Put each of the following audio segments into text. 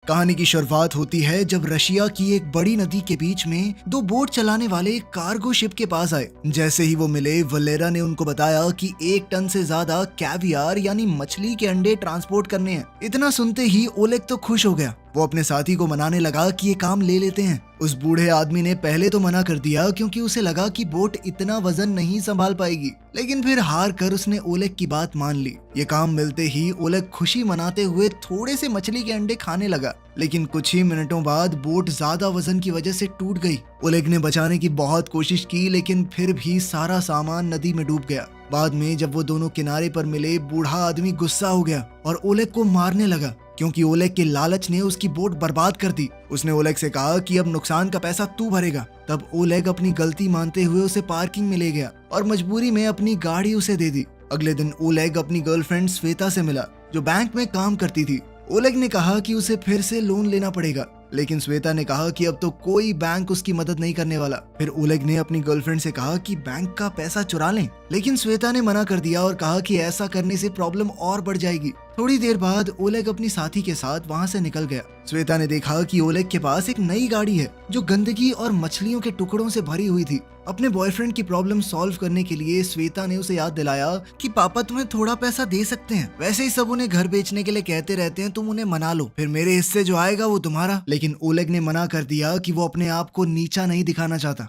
कहानी की शुरुआत होती है जब रशिया की एक बड़ी नदी के बीच में दो बोट चलाने वाले एक कार्गो शिप के पास आए। जैसे ही वो मिले, वलेरा ने उनको बताया कि 1 टन से ज्यादा कैवियार यानी मछली के अंडे ट्रांसपोर्ट करने हैं। इतना सुनते ही ओलेग तो खुश हो गया। वो अपने साथी को मनाने लगा कि ये काम ले लेते हैं। उस बूढ़े आदमी ने पहले तो मना कर दिया क्योंकि उसे लगा कि बोट इतना वजन नहीं संभाल पाएगी, लेकिन फिर हार कर उसने ओलेग की बात मान ली। ये काम मिलते ही ओलेग खुशी मनाते हुए थोड़े से मछली के अंडे खाने लगा, लेकिन कुछ ही मिनटों बाद बोट ज्यादा वजन की वजह से टूट गई। ओलेग ने बचाने की बहुत कोशिश की, लेकिन फिर भी सारा सामान नदी में डूब गया। बाद में जब वो दोनों किनारे पर मिले, बूढ़ा आदमी गुस्सा हो गया और ओलेग को मारने लगा क्योंकि ओलेग के लालच ने उसकी बोट बर्बाद कर दी। उसने ओलेग से कहा कि अब नुकसान का पैसा तू भरेगा। तब ओलेग अपनी गलती मानते हुए उसे पार्किंग में ले गया और मजबूरी में अपनी गाड़ी उसे दे दी। अगले दिन ओलेग अपनी गर्लफ्रेंड श्वेता से मिला, जो बैंक में काम करती थी। ओलेग ने कहा कि उसे फिर से लोन लेना पड़ेगा, लेकिन श्वेता ने कहा कि अब तो कोई बैंक उसकी मदद नहीं करने वाला। फिर ओलेग ने अपनी गर्लफ्रेंड से कहा कि बैंक का पैसा चुरा लें, लेकिन श्वेता ने मना कर दिया और कहा कि ऐसा करने से प्रॉब्लम और बढ़ जाएगी। थोड़ी देर बाद ओलेग अपनी साथी के साथ वहां से निकल गया। श्वेता ने देखा कि ओलेग के पास एक नई गाड़ी है जो गंदगी और मछलियों के टुकड़ों से भरी हुई थी। अपने बॉयफ्रेंड की प्रॉब्लम सॉल्व करने के लिए श्वेता ने उसे याद दिलाया कि पापा तुम्हें थोड़ा पैसा दे सकते हैं, वैसे ही सब उन्हें घर बेचने के लिए कहते रहते हैं, तुम उन्हें मना लो, फिर मेरे हिस्से जो आएगा वो तुम्हारा। लेकिन ओलेग ने मना कर दिया कि वो अपने आप को नीचा नहीं दिखाना चाहता।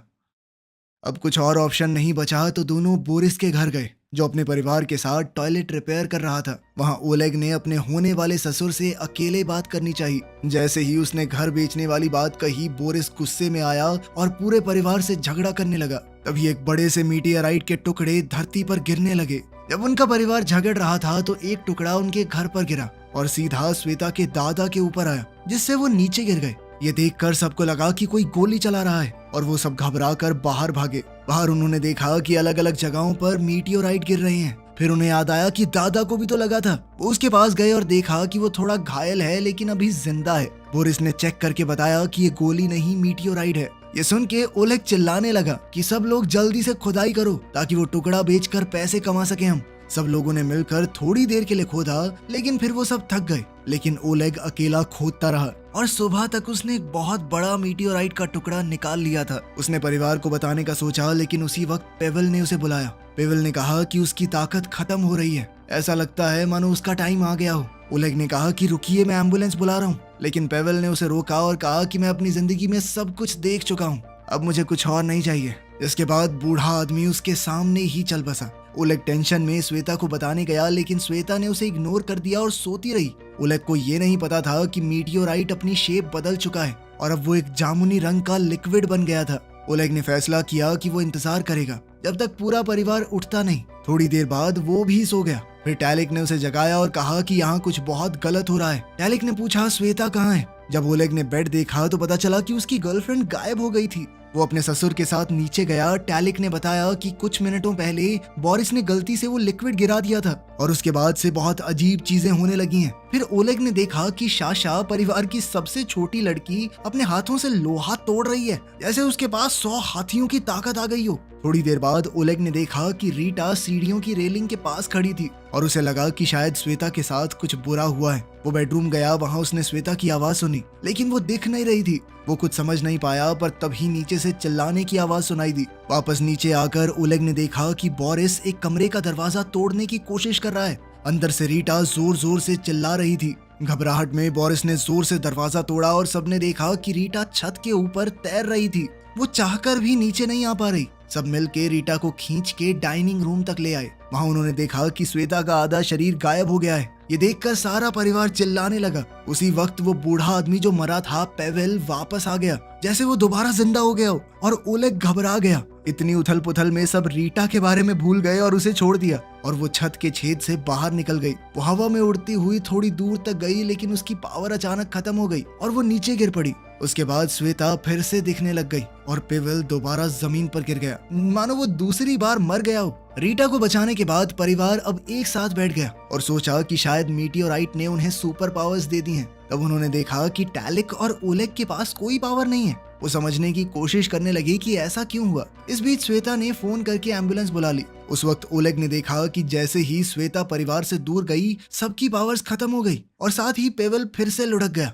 अब कुछ और ऑप्शन नहीं बचा तो दोनों बोरिस के घर गए, जो अपने परिवार के साथ टॉयलेट रिपेयर कर रहा था। वहां ओलेग ने अपने होने वाले ससुर से अकेले बात करनी चाहिए। जैसे ही उसने घर बेचने वाली बात कही, बोरिस गुस्से में आया और पूरे परिवार से झगड़ा करने लगा। तभी एक बड़े से मीटियोराइट के टुकड़े धरती पर गिरने लगे। जब उनका परिवार झगड़ रहा था तो एक टुकड़ा उनके घर पर गिरा और सीधा श्वेता के दादा के ऊपर आया, जिससे वो नीचे गिर गए। ये देखकर सबको लगा कि कोई गोली चला रहा है और वो सब घबरा कर बाहर भागे। बाहर उन्होंने देखा कि अलग अलग जगहों पर मीटियोराइट गिर रहे हैं। फिर उन्हें याद आया कि दादा को भी तो लगा था। वो उसके पास गए और देखा कि वो थोड़ा घायल है, लेकिन अभी जिंदा है। बोरिस ने चेक करके बताया कि ये गोली नहीं, मीटियोराइट है। ये सुन के ओलेग चिल्लाने लगा कि सब लोग जल्दी से खुदाई करो ताकि वो टुकड़ा बेचकर पैसे कमा सके हम। सब लोगों ने मिलकर थोड़ी देर के लिए खोदा, लेकिन फिर वो सब थक गए। लेकिन ओलेग अकेला खोदता रहा और सुबह तक उसने एक बहुत बड़ा मीटियोराइट का टुकड़ा निकाल लिया था। उसने परिवार को बताने का सोचा, लेकिन उसी वक्त पेवल ने उसे बुलाया। पेवल ने कहा कि उसकी ताकत खत्म हो रही है, ऐसा लगता है मानो उसका टाइम आ गया हो। ओलेग ने कहा कि रुकिए, मैं एम्बुलेंस बुला रहा हूँ, लेकिन पेवल ने उसे रोका और कहा कि मैं अपनी जिंदगी में सब कुछ देख चुका हूँ, अब मुझे कुछ और नहीं चाहिए। इसके बाद बूढ़ा आदमी उसके सामने ही चल बसा। ओलेग टेंशन में श्वेता को बताने गया, लेकिन श्वेता ने उसे इग्नोर कर दिया और सोती रही। ओलेग को ये नहीं पता था कि मीटियोराइट अपनी शेप बदल चुका है और अब वो एक जामुनी रंग का लिक्विड बन गया था। ओलेग ने फैसला किया कि वो इंतजार करेगा जब तक पूरा परिवार उठता नहीं। थोड़ी देर बाद वो भी सो गया। फिर टैलिक ने उसे जगाया और कहा कि यहाँ कुछ बहुत गलत हो रहा है। टैलिक ने पूछा, श्वेता कहाँ है? जब ओलेग ने बेड देखा तो पता चला कि उसकी गर्लफ्रेंड गायब हो गई थी। वो अपने ससुर के साथ नीचे गया। टैलिक ने बताया कि कुछ मिनटों पहले बोरिस ने गलती से वो लिक्विड गिरा दिया था और उसके बाद से बहुत अजीब चीजें होने लगी हैं। फिर ओलेग ने देखा कि शाशा, परिवार की सबसे छोटी लड़की, अपने हाथों से लोहा तोड़ रही है, जैसे उसके पास 100 हाथियों की ताकत आ गई हो। थोड़ी देर बाद ओलेग ने देखा कि रीटा सीढ़ियों की रेलिंग के पास खड़ी थी और उसे लगा कि शायद श्वेता के साथ कुछ बुरा हुआ है। वो बेडरूम गया, वहाँ उसने श्वेता की आवाज सुनी, लेकिन वो दिख नहीं रही थी। वो कुछ समझ नहीं पाया, पर तभी नीचे से चिल्लाने की आवाज सुनाई दी। वापस नीचे आकर ओलेग ने देखा कि बोरिस एक कमरे का दरवाजा तोड़ने की कोशिश कर रहा है। अंदर से रीटा जोर जोर से चिल्ला रही थी। घबराहट में बोरिस ने जोर से दरवाजा तोड़ा और सबने देखा कि रीटा छत के ऊपर तैर रही थी। वो चाहकर भी नीचे नहीं आ पा रही। सब मिलके रीटा को खींच के डाइनिंग रूम तक ले आए। वहाँ उन्होंने देखा कि श्वेता का आधा शरीर गायब हो गया है। ये देखकर सारा परिवार चिल्लाने लगा। उसी वक्त वो बूढ़ा आदमी जो मरा था, पेवेल, वापस आ गया, जैसे वो दोबारा जिंदा हो गया हो, और ओलेग घबरा गया। इतनी उथल पुथल में सब रीटा के बारे में भूल गए और उसे छोड़ दिया और वो छत के छेद से बाहर निकल गई। वो हवा में उड़ती हुई थोड़ी दूर तक गई, लेकिन उसकी पावर अचानक खत्म हो गई और वो नीचे गिर पड़ी। उसके बाद श्वेता फिर से दिखने लग गई और पेवेल दोबारा जमीन पर गिर गया, मानो वो दूसरी बार मर गया हो। रीटा को बचाने के बाद परिवार अब एक साथ बैठ गया और सोचा कि शायद मीटियोराइट ने उन्हें सुपर पावर्स दे दी हैं। तब उन्होंने देखा कि टैलिक और ओलेग के पास कोई पावर नहीं है। वो समझने की कोशिश करने लगी कि ऐसा क्यों हुआ। इस बीच श्वेता ने फोन करके एम्बुलेंस बुला ली। उस वक्त ओलेग ने देखा कि जैसे ही श्वेता परिवार से दूर गई, सबकी पावर्स खत्म हो गई और साथ ही पेवेल फिर से लुढ़क गया।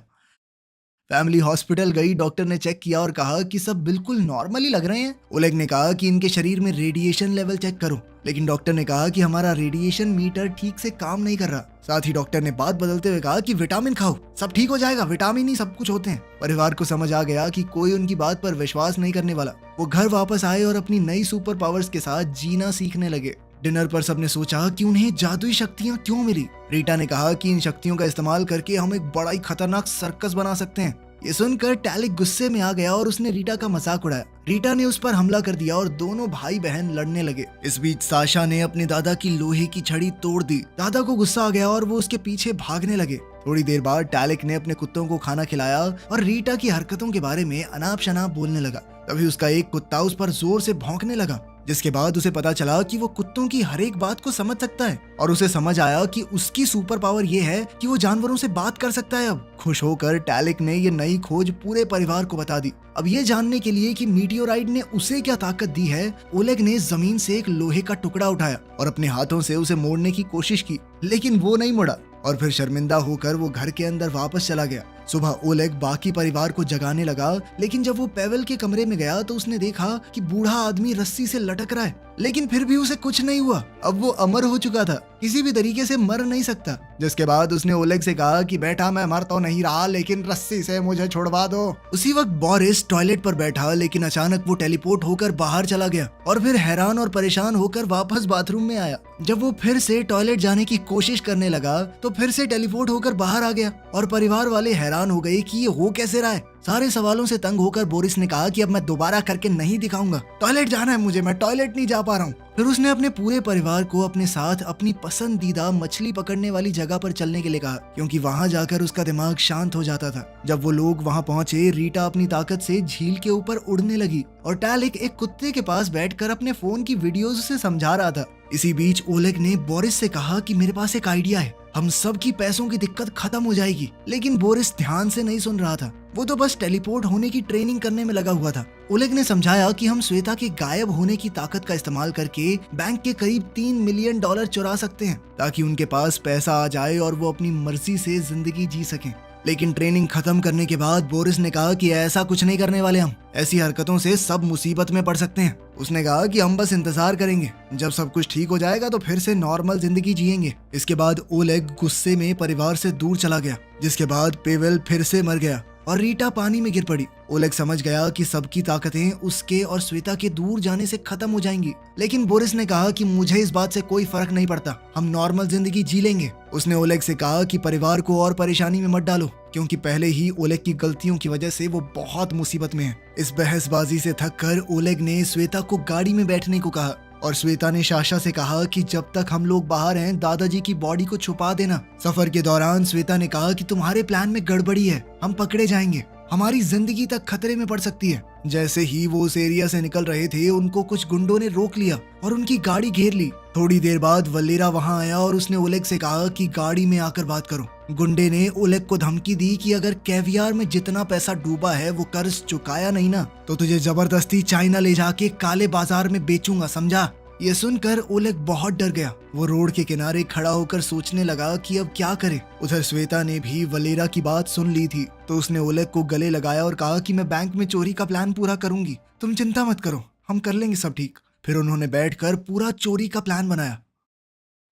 फैमिली हॉस्पिटल गई, डॉक्टर ने चेक किया और कहा कि सब बिल्कुल नॉर्मली लग रहे हैं। ओलेग ने कहा कि इनके शरीर में रेडिएशन लेवल चेक करो, लेकिन डॉक्टर ने कहा कि हमारा रेडिएशन मीटर ठीक से काम नहीं कर रहा। साथ ही डॉक्टर ने बात बदलते हुए कहा कि विटामिन खाओ, सब ठीक हो जाएगा, विटामिन ही सब कुछ होते हैं। परिवार को समझ आ गया कि कोई उनकी बात पर विश्वास नहीं करने वाला। वो घर वापस आए और अपनी नई सुपर पावर्स के साथ जीना सीखने लगे। डिनर पर सबने सोचा कि उन्हें जादुई शक्तियां क्यों मिली। रीटा ने कहा कि इन शक्तियों का इस्तेमाल करके हम एक बड़ा ही खतरनाक सर्कस बना सकते हैं। ये सुनकर टैलिक गुस्से में आ गया और उसने रीटा का मजाक उड़ाया। रीटा ने उस पर हमला कर दिया और दोनों भाई बहन लड़ने लगे। इस बीच साशा ने अपने दादा की लोहे की छड़ी तोड़ दी। दादा को गुस्सा आ गया और वो उसके पीछे भागने लगे। थोड़ी देर बाद टैलिक ने अपने कुत्तों को खाना खिलाया और रीटा की हरकतों के बारे में अनाप शनाप बोलने लगा। तभी उसका एक कुत्ता उस पर जोर से भौंकने लगा, जिसके बाद उसे पता चला कि वो कुत्तों की हर एक बात को समझ सकता है और उसे समझ आया कि उसकी सुपर पावर ये है कि वो जानवरों से बात कर सकता है। अब खुश होकर टैलिक ने ये नई खोज पूरे परिवार को बता दी। अब ये जानने के लिए कि मीटियोराइड ने उसे क्या ताकत दी है, ओलेग ने जमीन से एक लोहे का टुकड़ा उठाया और अपने हाथों से उसे मोड़ने की कोशिश की, लेकिन वो नहीं मुड़ा और फिर शर्मिंदा होकर वो घर के अंदर वापस चला गया। सुबह ओलेग बाकी परिवार को जगाने लगा, लेकिन जब वो पेवेल के कमरे में गया तो उसने देखा कि बूढ़ा आदमी रस्सी से लटक रहा है, लेकिन फिर भी उसे कुछ नहीं हुआ। अब वो अमर हो चुका था, किसी भी तरीके से मर नहीं सकता। जिसके बाद उसने ओलेग से कहा कि बेटा मैं मर तो नहीं रहा, लेकिन रस्सी से मुझे छुड़वा दो। उसी वक्त बोरिस टॉयलेट पर बैठा, लेकिन अचानक वो टेलीपोर्ट होकर बाहर चला गया और फिर हैरान और परेशान होकर वापस बाथरूम में आया। जब वो फिर से टॉयलेट जाने की कोशिश करने लगा तो फिर से टेलीपोर्ट होकर बाहर आ गया और परिवार वाले हैरान हो गए कि ये हो कैसे रहा है। सारे सवालों से तंग होकर बोरिस ने कहा कि अब मैं दोबारा करके नहीं दिखाऊंगा, टॉयलेट जाना है मुझे, मैं टॉयलेट नहीं जा पा रहा हूँ। फिर उसने अपने पूरे परिवार को अपने साथ अपनी पसंदीदा मछली पकड़ने वाली जगह पर चलने के लिए कहा, क्योंकि वहां जाकर उसका दिमाग शांत हो जाता था। जब वो लोग वहां पहुंचे, रीटा अपनी ताकत से झील के ऊपर उड़ने लगी और टैलिक एक कुत्ते के पास बैठकर अपने फोन की वीडियोज उसे समझा रहा था। इसी बीच ओलेग ने बोरिस से कहा कि मेरे पास एक आइडिया है, हम सब की पैसों की दिक्कत खत्म हो जाएगी। लेकिन बोरिस ध्यान से नहीं सुन रहा था, वो तो बस टेलीपोर्ट होने की ट्रेनिंग करने में लगा हुआ था। ओलेग ने समझाया कि हम श्वेता के गायब होने की ताकत का इस्तेमाल करके बैंक के करीब $3 मिलियन चुरा सकते हैं, ताकि उनके पास पैसा आ जाए और वो अपनी मर्जी से जिंदगी जी सकें। लेकिन ट्रेनिंग खत्म करने के बाद बोरिस ने कहा कि ऐसा कुछ नहीं करने वाले, हम ऐसी हरकतों से सब मुसीबत में पड़ सकते हैं। उसने कहा कि हम बस इंतजार करेंगे, जब सब कुछ ठीक हो जाएगा तो फिर से नॉर्मल जिंदगी जिएंगे। इसके बाद ओलेग गुस्से में परिवार से दूर चला गया, जिसके बाद पेवेल फिर से मर गया और रीटा पानी में गिर पड़ी। ओलेग समझ गया कि सबकी ताकतें उसके और श्वेता के दूर जाने से खत्म हो जाएंगी, लेकिन बोरिस ने कहा कि मुझे इस बात से कोई फर्क नहीं पड़ता, हम नॉर्मल जिंदगी जी लेंगे। उसने ओलेग से कहा कि परिवार को और परेशानी में मत डालो, क्योंकि पहले ही ओलेग की गलतियों की वजह से वो बहुत मुसीबत में है। इस बहसबाजी से थककर ओलेग ने श्वेता को गाड़ी में बैठने को कहा और श्वेता ने साशा से कहा कि जब तक हम लोग बाहर हैं दादाजी की बॉडी को छुपा देना। सफर के दौरान श्वेता ने कहा कि तुम्हारे प्लान में गड़बड़ी है, हम पकड़े जाएंगे, हमारी जिंदगी तक खतरे में पड़ सकती है। जैसे ही वो उस एरिया से निकल रहे थे, उनको कुछ गुंडों ने रोक लिया और उनकी गाड़ी घेर ली। थोड़ी देर बाद वलेरा वहां आया और उसने ओलेग से कहा कि गाड़ी में आकर बात करो। गुंडे ने ओलेग को धमकी दी कि अगर कैवियार में जितना पैसा डूबा है वो कर्ज चुकाया नहीं ना, तो तुझे जबरदस्ती चाइना ले जाके काले बाजार में बेचूंगा, समझा। ये सुनकर ओलेग बहुत डर गया। वो रोड के किनारे खड़ा होकर सोचने लगा कि अब क्या करे। उधर श्वेता ने भी वलेरा की बात सुन ली थी, तो उसने ओलेग को गले लगाया और कहा कि मैं बैंक में चोरी का प्लान पूरा करूंगी, तुम चिंता मत करो, हम कर लेंगे सब ठीक। फिर उन्होंने बैठकर पूरा चोरी का प्लान बनाया।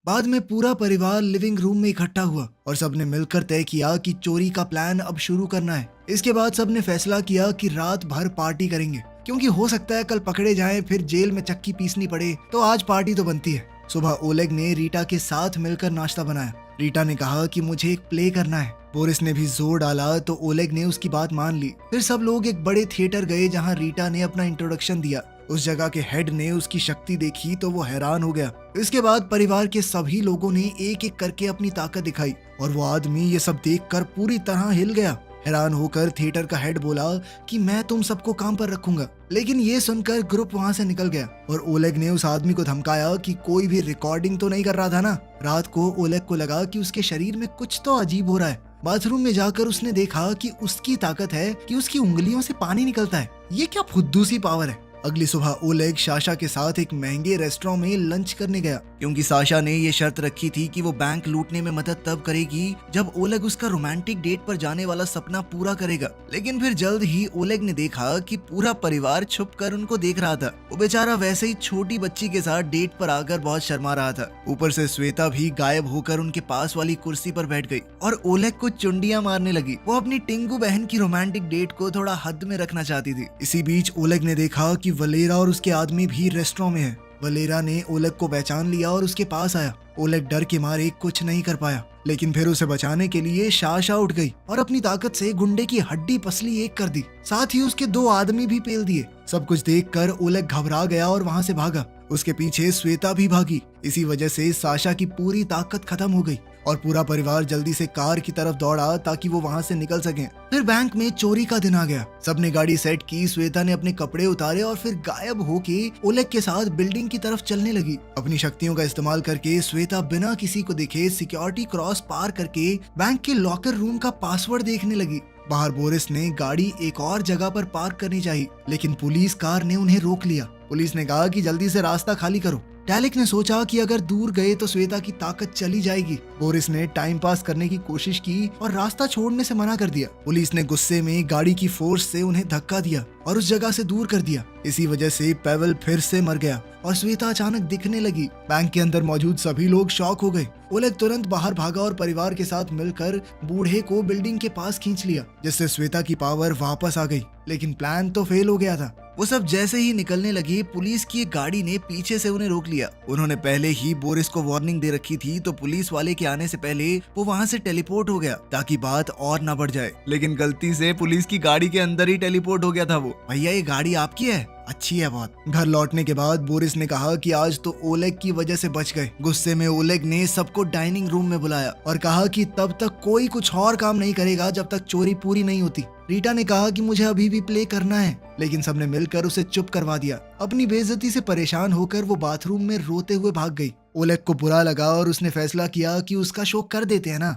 बाद में पूरा परिवार लिविंग रूम में इकट्ठा हुआ और सबने मिलकर तय किया कि चोरी का प्लान अब शुरू करना है। इसके बाद सबने फैसला किया कि रात भर पार्टी करेंगे, क्योंकि हो सकता है कल पकड़े जाएं, फिर जेल में चक्की पीसनी पड़े, तो आज पार्टी तो बनती है। सुबह ओलेग ने रीटा के साथ मिलकर नाश्ता बनाया। रीटा ने कहा कि मुझे एक प्ले करना है। बोरिस ने भी जोर डाला तो ओलेग ने उसकी बात मान ली। फिर सब लोग एक बड़े थिएटर गए जहां रीटा ने अपना इंट्रोडक्शन दिया। उस जगह के हेड ने उसकी शक्ति देखी तो वो हैरान हो गया। इसके बाद परिवार के सभी लोगों ने एक एक करके अपनी ताकत दिखाई और वो आदमी ये सब देखकर पूरी तरह हिल गया। हैरान होकर थिएटर का हेड बोला कि मैं तुम सबको काम पर रखूंगा, लेकिन ये सुनकर ग्रुप वहां से निकल गया और ओलेग ने उस आदमी को धमकाया कि कोई भी रिकॉर्डिंग तो नहीं कर रहा था ना। रात को ओलेग को लगा कि उसके शरीर में कुछ तो अजीब हो रहा है। बाथरूम में जाकर उसने देखा कि उसकी ताकत है कि उसकी उंगलियों से पानी निकलता है। ये क्या फुद्दू सी पावर है। अगली सुबह ओलेग साशा के साथ एक महंगे रेस्टोरेंट में लंच करने गया, क्योंकि साशा ने ये शर्त रखी थी कि वो बैंक लूटने में मदद तब करेगी जब ओलेग उसका रोमांटिक डेट पर जाने वाला सपना पूरा करेगा। लेकिन फिर जल्द ही ओलेग ने देखा कि पूरा परिवार छुप कर उनको देख रहा था। वो बेचारा वैसे ही छोटी बच्ची के साथ डेट पर आकर बहुत शर्मा रहा था। ऊपर से श्वेता भी गायब होकर उनके पास वाली कुर्सी पर बैठ गई और ओलेग को चुंडियां मारने लगी। वो अपनी टिंगू बहन की रोमांटिक डेट को थोड़ा हद में रखना चाहती थी। इसी बीच ओलेग ने देखा कि वलेरा और उसके आदमी भी रेस्टोरेंट में है। वलेरा ने ओलेग को पहचान लिया और उसके पास आया। ओलेग डर के मारे कुछ नहीं कर पाया, लेकिन फिर उसे बचाने के लिए साशा उठ गई और अपनी ताकत से गुंडे की हड्डी पसली एक कर दी। साथ ही उसके 2 आदमी भी पेल दिए। सब कुछ देखकर ओलेग घबरा गया और वहां से भागा। उसके पीछे श्वेता भी भागी। इसी वजह से साशा की पूरी ताकत खत्म हो गई और पूरा परिवार जल्दी से कार की तरफ दौड़ा ताकि वो वहां से निकल सकें। फिर बैंक में चोरी का दिन आ गया। सबने गाड़ी सेट की। श्वेता ने अपने कपड़े उतारे और फिर गायब होके ओलेग के साथ बिल्डिंग की तरफ चलने लगी। अपनी शक्तियों का इस्तेमाल करके श्वेता बिना किसी को दिखे सिक्योरिटी क्रॉस पार करके बैंक के लॉकर रूम का पासवर्ड देखने लगी। बाहर बोरिस ने गाड़ी एक और जगह पर पार्क करनी चाहिए, लेकिन पुलिस कार ने उन्हें रोक लिया। पुलिस ने कहा कि जल्दी से रास्ता खाली करो। टैलिक ने सोचा कि अगर दूर गए तो श्वेता की ताकत चली जाएगी। बोरिस ने टाइम पास करने की कोशिश की और रास्ता छोड़ने से मना कर दिया। पुलिस ने गुस्से में गाड़ी की फोर्स से उन्हें धक्का दिया और उस जगह से दूर कर दिया। इसी वजह से पेवल फिर से मर गया और श्वेता अचानक दिखने लगी। बैंक के अंदर मौजूद सभी लोग शॉक हो गए। ओलेग तुरंत बाहर भागा और परिवार के साथ मिलकर बूढ़े को बिल्डिंग के पास खींच लिया, जिससे श्वेता की पावर वापस आ गई। लेकिन प्लान तो फेल हो गया था। वो सब जैसे ही निकलने लगे, पुलिस की एक गाड़ी ने पीछे से उन्हें रोक लिया। उन्होंने पहले ही बोरिस को वार्निंग दे रखी थी, तो पुलिस वाले के आने से पहले वो वहाँ से टेलीपोर्ट हो गया ताकि बात और न बढ़ जाए। लेकिन गलती से पुलिस की गाड़ी के अंदर ही टेलीपोर्ट हो गया था वो। भैया ये गाड़ी आपकी है? अच्छी है बहुत। घर लौटने के बाद बोरिस ने कहा कि आज तो ओलेग की वजह से बच गए। गुस्से में ओलेग ने सबको डाइनिंग रूम में बुलाया और कहा कि तब तक कोई कुछ और काम नहीं करेगा जब तक चोरी पूरी नहीं होती। रीटा ने कहा कि मुझे अभी भी प्ले करना है, लेकिन सबने मिलकर उसे चुप करवा दिया। अपनी बेइज्जती से परेशान होकर वो बाथरूम में रोते हुए भाग गई। ओलेग को बुरा लगा और उसने फैसला किया कि उसका शो कर देते हैं ना।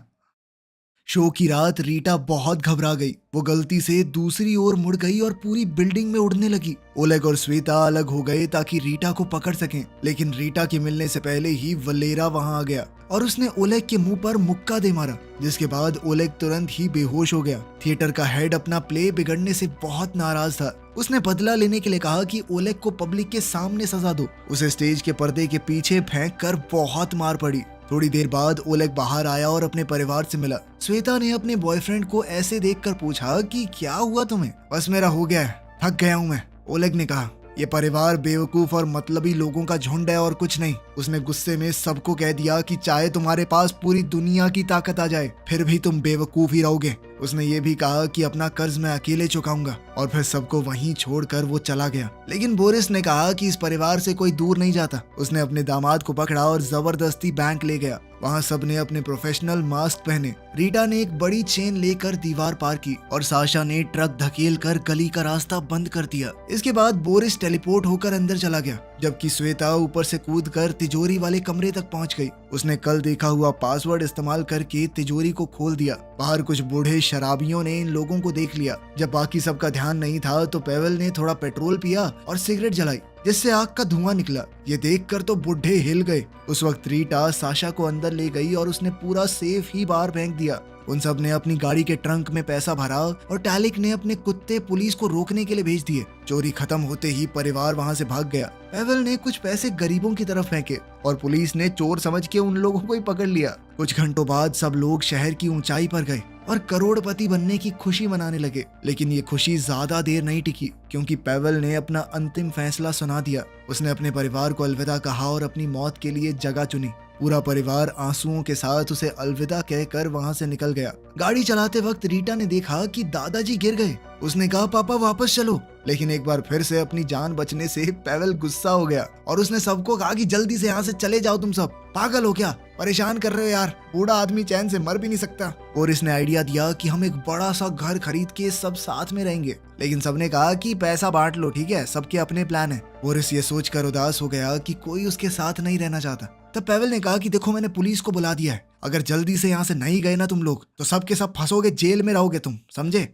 शो की रात रीटा बहुत घबरा गई। वो गलती से दूसरी ओर मुड़ गई और पूरी बिल्डिंग में उड़ने लगी। ओलेग और श्वेता अलग हो गए ताकि रीटा को पकड़ सकें, लेकिन रीटा के मिलने से पहले ही वलेरा वहां आ गया और उसने ओलेग के मुंह पर मुक्का दे मारा, जिसके बाद ओलेग तुरंत ही बेहोश हो गया। थिएटर का हेड अपना प्ले बिगड़ने से बहुत नाराज था। उसने बदला लेने के लिए कहा कि ओलेग को पब्लिक के सामने सजा दो। उसे स्टेज के पर्दे के पीछे फेंक कर बहुत मार पड़ी। थोड़ी देर बाद ओलेग बाहर आया और अपने परिवार से मिला। श्वेता ने अपने बॉयफ्रेंड को ऐसे देखकर पूछा कि क्या हुआ तुम्हें? बस मेरा हो गया है, थक गया हूँ मैं, ओलेग ने कहा। ये परिवार बेवकूफ और मतलबी लोगों का झुंड है और कुछ नहीं। उसने गुस्से में सबको कह दिया कि चाहे तुम्हारे पास पूरी दुनिया की ताकत आ जाए, फिर भी तुम बेवकूफ ही रहोगे। उसने ये भी कहा कि अपना कर्ज मैं अकेले चुकाऊंगा और फिर सबको वहीं छोड़कर वो चला गया। लेकिन बोरिस ने कहा कि इस परिवार से कोई दूर नहीं जाता। उसने अपने दामाद को पकड़ा और जबरदस्ती बैंक ले गया। वहाँ सबने अपने प्रोफेशनल मास्क पहने। रीटा ने एक बड़ी चेन लेकर दीवार पार की और साशा ने ट्रक धकेल कर गली का रास्ता बंद कर दिया। इसके बाद बोरिस टेलीपोर्ट होकर अंदर चला गया, जबकि श्वेता ऊपर से कूदकर तिजोरी वाले कमरे तक पहुंच गई। उसने कल देखा हुआ पासवर्ड इस्तेमाल करके तिजोरी को खोल दिया। बाहर कुछ बूढ़े शराबियों ने इन लोगों को देख लिया। जब बाकी सबका ध्यान नहीं था तो पेवल ने थोड़ा पेट्रोल पिया और सिगरेट जलाई, जिससे आग का धुआं निकला। ये देखकर तो बुढ़े हिल गए। उस वक्त रीटा साशा को अंदर ले गई और उसने पूरा सेफ ही बाहर फेंक दिया। उन सब ने अपनी गाड़ी के ट्रंक में पैसा भरा और टैलिक ने अपने कुत्ते पुलिस को रोकने के लिए भेज दिए। चोरी खत्म होते ही परिवार वहां से भाग गया। पेवल ने कुछ पैसे गरीबों की तरफ फेंके और पुलिस ने चोर समझ के उन लोगों को ही पकड़ लिया। कुछ घंटों बाद सब लोग शहर की ऊंचाई पर गए और करोड़पति बनने की खुशी मनाने लगे। लेकिन ये खुशी ज्यादा देर नहीं टिकी, क्योंकि पेवल ने अपना अंतिम फैसला सुना दिया। उसने अपने परिवार को अलविदा कहा और अपनी मौत के लिए जगह चुनी। पूरा परिवार आंसुओं के साथ उसे अलविदा कहकर वहां से निकल गया। गाड़ी चलाते वक्त रीटा ने देखा कि दादाजी गिर गए। उसने कहा, पापा वापस चलो। लेकिन एक बार फिर से अपनी जान बचने से पेवल गुस्सा हो गया और उसने सबको कहा कि जल्दी से यहाँ से चले जाओ, तुम सब पागल हो क्या, परेशान कर रहे हो यार, बूढ़ा आदमी चैन से मर भी नहीं सकता। और इसने आइडिया दिया कि हम एक बड़ा सा घर खरीद के सब साथ में रहेंगे। लेकिन सबने कहा कि पैसा बांट लो, ठीक है, सबके अपने प्लान है। बोरिस ये सोचकर उदास हो गया कि कोई उसके साथ नहीं रहना चाहता। तब पेवल ने कहा कि देखो, मैंने पुलिस को बुला दिया है, अगर जल्दी से यहाँ से नहीं गए ना तुम लोग तो सब के सब फंसोगे, जेल में रहोगे तुम, समझे।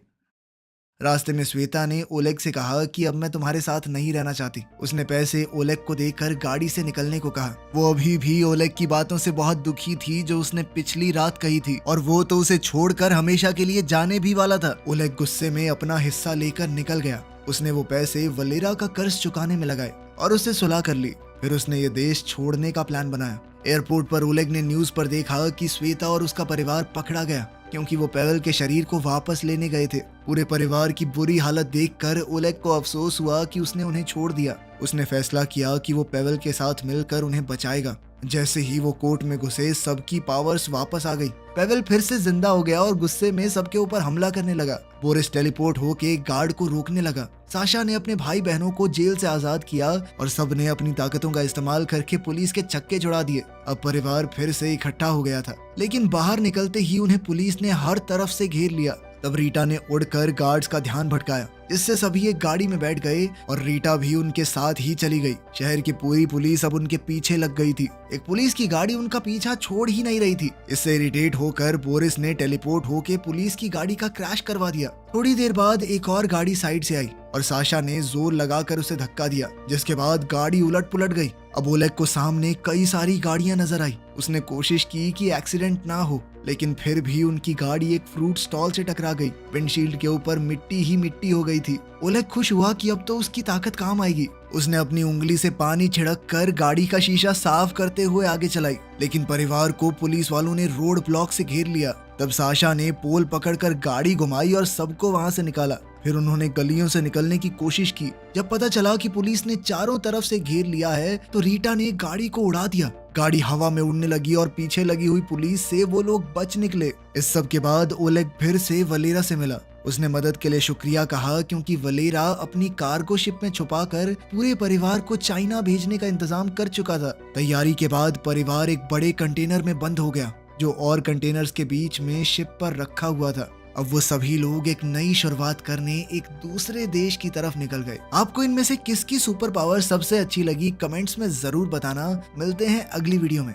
रास्ते में श्वेता ने ओलेग से कहा कि अब मैं तुम्हारे साथ नहीं रहना चाहती। उसने पैसे ओलेग को देकर गाड़ी से निकलने को कहा। वो अभी भी ओलेग की बातों से बहुत दुखी थी जो उसने पिछली रात कही थी, और वो तो उसे छोड़कर हमेशा के लिए जाने भी वाला था। ओलेग गुस्से में अपना हिस्सा लेकर निकल गया। उसने वो पैसे वलेरा का कर्ज चुकाने में लगाए और उससे सुलह कर ली। फिर उसने ये देश छोड़ने का प्लान बनाया। एयरपोर्ट पर ओलेग ने न्यूज पर देखा कि श्वेता और उसका परिवार पकड़ा गया क्योंकि वो पेवल के शरीर को वापस लेने गए थे। पूरे परिवार की बुरी हालत देखकर ओलेग को अफसोस हुआ कि उसने उन्हें छोड़ दिया। उसने फैसला किया कि वो पेवल के साथ मिलकर उन्हें बचाएगा। जैसे ही वो कोर्ट में घुसे, सबकी पावर्स वापस आ गई। पेवल फिर से जिंदा हो गया और गुस्से में सबके ऊपर हमला करने लगा। बोरिस टेलीपोर्ट होके गार्ड को रोकने लगा। साशा ने अपने भाई बहनों को जेल से आजाद किया और सबने अपनी ताकतों का इस्तेमाल करके पुलिस के चक्के छुड़ा दिए। अब परिवार फिर से इकट्ठा हो गया था, लेकिन बाहर निकलते ही उन्हें पुलिस ने हर तरफ से घेर लिया। तब रीटा ने उड़कर गार्ड्स का ध्यान भटकाया, जिससे सभी एक गाड़ी में बैठ गए और रीटा भी उनके साथ ही चली गई। शहर की पूरी पुलिस अब उनके पीछे लग गई थी। एक पुलिस की गाड़ी उनका पीछा छोड़ ही नहीं रही थी। इससे इरिटेट होकर बोरिस ने टेलीपोर्ट होके पुलिस की गाड़ी का क्रैश करवा दिया। थोड़ी देर बाद एक और गाड़ी साइड से आई और साशा ने जोर लगाकर उसे धक्का दिया, जिसके बाद गाड़ी उलट पुलट गई। अब ओलेग को सामने कई सारी गाड़ियां नजर आई। उसने कोशिश की कि एक्सीडेंट ना हो, लेकिन फिर भी उनकी गाड़ी एक फ्रूट स्टॉल से टकरा गई। विंडशील्ड के ऊपर मिट्टी ही मिट्टी हो गई थी। ओलेग खुश हुआ कि अब तो उसकी ताकत काम आएगी। उसने अपनी उंगली से पानी छिड़क कर गाड़ी का शीशा साफ करते हुए आगे चलाई, लेकिन परिवार को पुलिस वालों ने रोड ब्लॉक से घेर लिया। तब साशा ने पोल पकड़कर गाड़ी घुमाई और सबको वहां से निकाला। फिर उन्होंने गलियों से निकलने की कोशिश की। जब पता चला कि पुलिस ने चारों तरफ से घेर लिया है, तो रीटा ने गाड़ी को उड़ा दिया। गाड़ी हवा में उड़ने लगी और पीछे लगी हुई पुलिस से वो लोग बच निकले। इस सब के बाद ओलेग फिर से वलेरा से मिला। उसने मदद के लिए शुक्रिया कहा क्योंकि वलेरा अपनी कार्गो शिप में छुपाकर पूरे परिवार को चाइना भेजने का इंतजाम कर चुका था। तैयारी के बाद परिवार एक बड़े कंटेनर में बंद हो गया, जो और कंटेनर्स के बीच में शिप पर रखा हुआ था। अब वो सभी लोग एक नई शुरुआत करने एक दूसरे देश की तरफ निकल गए। आपको इनमें से किसकी सुपर पावर सबसे अच्छी लगी, कमेंट्स में जरूर बताना। मिलते हैं अगली वीडियो में।